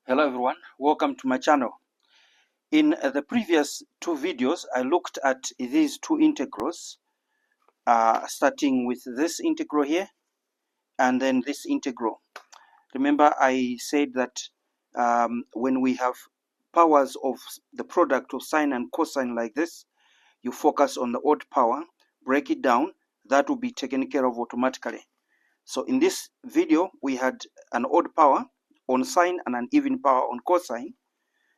Hello everyone, welcome to my channel. In the previous two videos, I looked at these two integrals, starting with this integral here and then this integral. Remember I said that when we have powers of the product of sine and cosine like this, you focus on the odd power, break it down, that will be taken care of automatically. So in this video, we had an odd power on sine and an even power on cosine.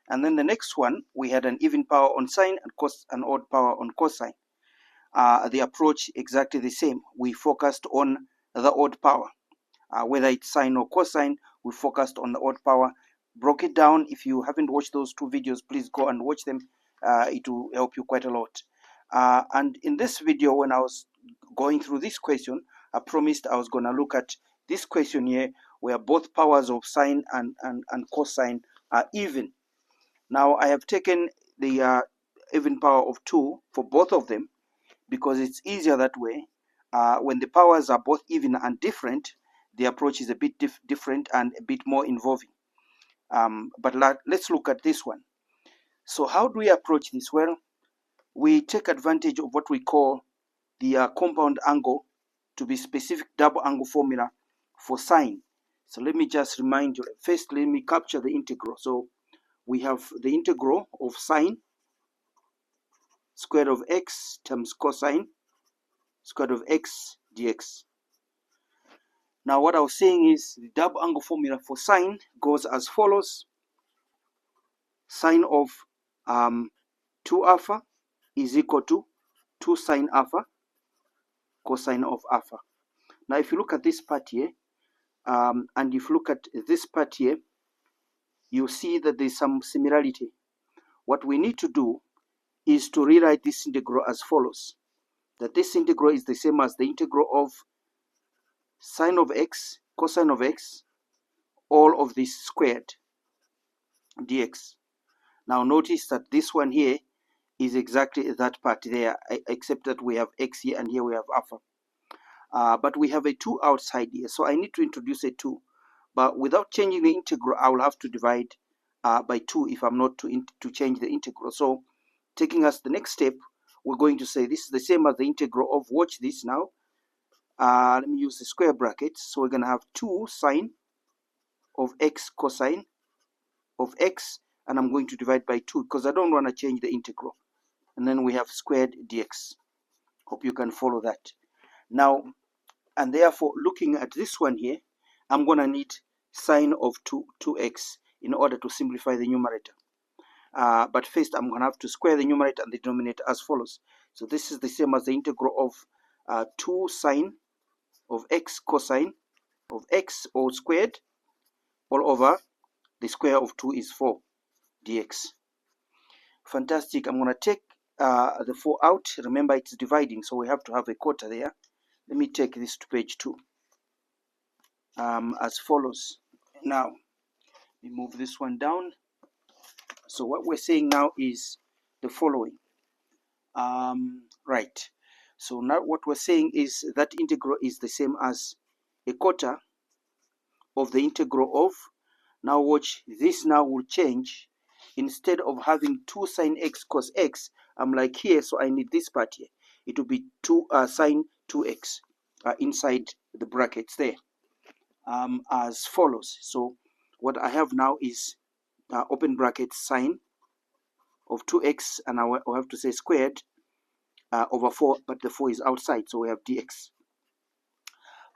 And then the next one, we had an even power on sine and an odd power on cosine. The approach exactly the same. We focused on the odd power. Whether it's sine or cosine, we focused on the odd power. Broke it down. If you haven't watched those two videos, please go and watch them. It will help you quite a lot. And in this video, when I was going through this question, I promised I was going to look at this question here, where both powers of sine and cosine are even. Now I have taken the even power of 2 for both of them because it's easier that way. When the powers are both even and different, the approach is a bit different and a bit more involving. But let's look at this one. So how do we approach this? Well, we take advantage of what we call the compound angle, to be specific, double angle formula for sine. So let me just remind you. First, let me capture the integral. So we have the integral of sine square root of x times cosine square root of x dx. Now what I was saying is the double angle formula for sine goes as follows. Sine of 2 alpha is equal to 2 sine alpha cosine of alpha. Now if you look at this part here, and if you look at this part here, you see that there's some similarity. What we need to do is to rewrite this integral as follows. That this integral is the same as the integral of sine of x cosine of x, all of this squared dx. Now notice that this one here is exactly that part there, except that we have x here and here we have alpha. But we have a 2 outside here, so I need to introduce a 2. But without changing the integral, I will have to divide by 2 if I'm not to change the integral. So taking us the next step, we're going to say this is the same as the integral of, watch this now, let me use the square brackets. So we're going to have 2 sine of x cosine of x, and I'm going to divide by 2 because I don't want to change the integral. And then we have squared dx. Hope you can follow that. Now, and therefore, looking at this one here, I'm going to need sine of 2x in order to simplify the numerator. But first, I'm going to have to square the numerator and the denominator as follows. So this is the same as the integral of 2 sine of x cosine of x all squared all over the square of 2 is 4 dx. Fantastic. I'm going to take the 4 out. Remember, it's dividing, so we have to have a quarter there. Let me take this to page 2 as follows. Now, we move this one down. So what we're saying now is the following. Right. So now what we're saying is that integral is the same as a quarter of the integral of, now watch, this now will change. Instead of having 2 sine x cos x, I'm like here, so I need this part here. It will be 2 sine 2x inside the brackets there, as follows. So what I have now is open brackets sine of 2x, and I will have to say squared over 4, but the 4 is outside, so we have dx.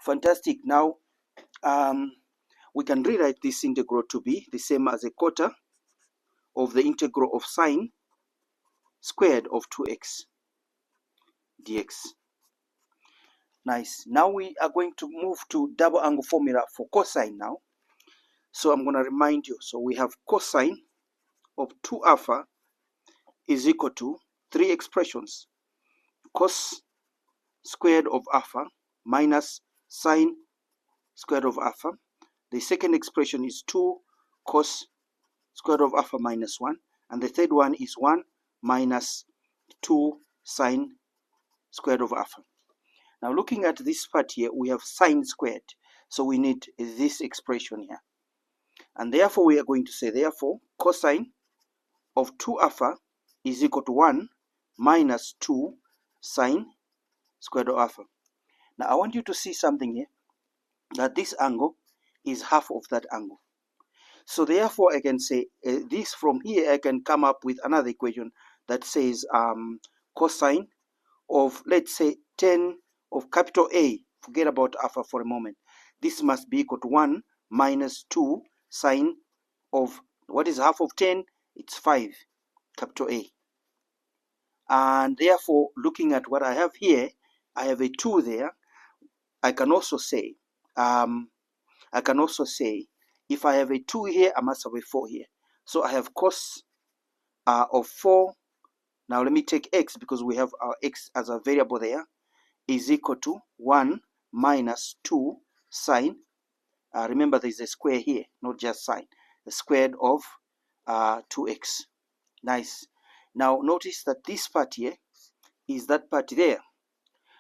Fantastic. Now we can rewrite this integral to be the same as a quarter of the integral of sine squared of 2x dx. Nice. Now we are going to move to double angle formula for cosine now. So I'm going to remind you. So we have cosine of 2 alpha is equal to 3 expressions. Cos squared of alpha minus sine squared of alpha. The second expression is 2 cos squared of alpha minus 1. And the third one is 1 minus 2 sine squared of alpha. Now looking at this part here, we have sine squared. So we need this expression here. And therefore we are going to say, therefore cosine of 2 alpha is equal to 1 minus 2 sine squared of alpha. Now I want you to see something here, that this angle is half of that angle. So therefore I can say this from here, I can come up with another equation that says cosine of, let's say, 10 of capital A, forget about alpha for a moment, this must be equal to 1 minus 2 sine of, what is half of 10? It's 5, capital A. And therefore, looking at what I have here, I have a 2 there. I can also say, if I have a 2 here, I must have a 4 here. So I have cos of 4. Now let me take x, because we have our x as a variable there, is equal to 1 minus 2 sine. Remember, there is a square here, not just sine. The squared of 2x. Nice. Now notice that this part here is that part there.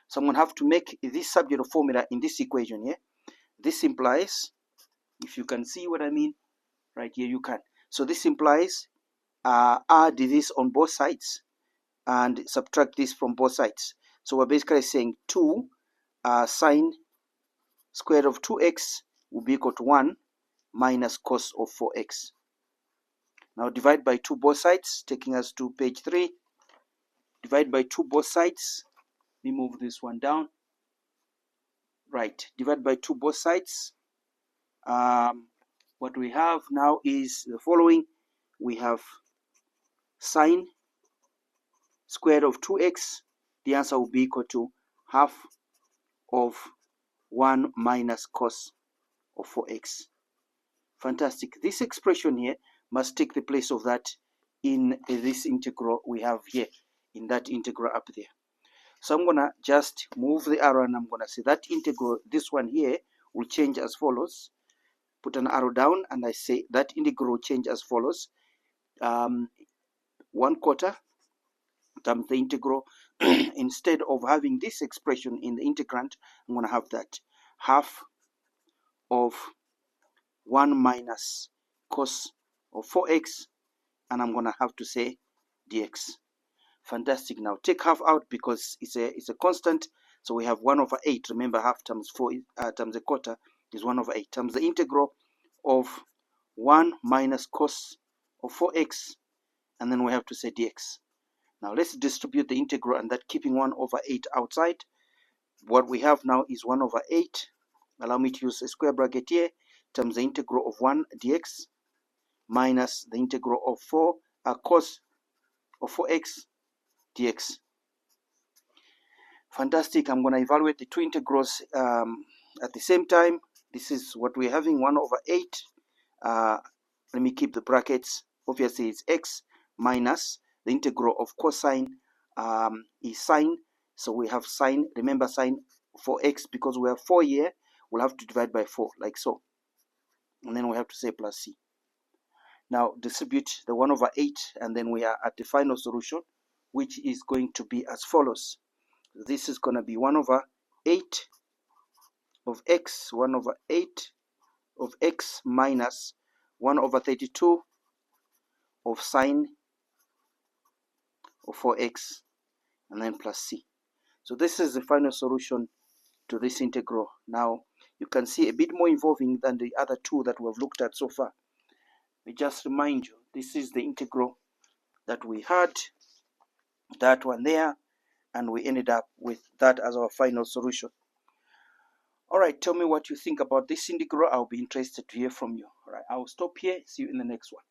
So I'm going to have to make this subject of formula in this equation here. This implies, if you can see what I mean, right here you can. So this implies add this on both sides and subtract this from both sides. So we're basically saying 2 sine squared of 2x will be equal to 1 minus cos of 4x. Now divide by 2 both sides, taking us to page 3. Divide by 2 both sides. Let me move this one down. Right, divide by 2 both sides. What we have now is the following. We have sine squared of 2x. The answer will be equal to half of 1 minus cos of 4x. Fantastic. This expression here must take the place of that in this integral we have here, in that integral up there. So I'm going to just move the arrow and I'm going to say that integral, this one here, will change as follows. Put an arrow down and I say that integral will change as follows. 1/4 times the integral. Instead of having this expression in the integrand, I'm going to have that half of 1 minus cos of 4x, and I'm going to have to say dx. Fantastic. Now take half out because it's a constant, so we have 1/8. Remember, half times 4 times a quarter is 1/8 times the integral of 1 minus cos of 4x, and then we have to say dx. Now let's distribute the integral, and that keeping 1/8 outside. What we have now is 1/8. Allow me to use a square bracket here, times the integral of 1 dx minus the integral of 4 cos of 4x dx. Fantastic. I'm going to evaluate the two integrals at the same time. This is what we're having, 1/8. Let me keep the brackets. Obviously it's x minus the integral of cosine is sine. So we have sine, remember sine for x, because we have 4 here, we'll have to divide by 4, like so. And then we have to say plus c. Now distribute the 1/8, and then we are at the final solution, which is going to be as follows. This is going to be 1/8 of x, 1/8 of x minus 1/32 of sine of 4x, and then plus c. So this is the final solution to this integral. Now you can see a bit more involving than the other two that we have looked at so far. We just remind you, this is the integral that we had, that one there, and we ended up with that as our final solution. All right, tell me what you think about this integral. I'll be interested to hear from you. All right, I'll stop here. See you in the next one.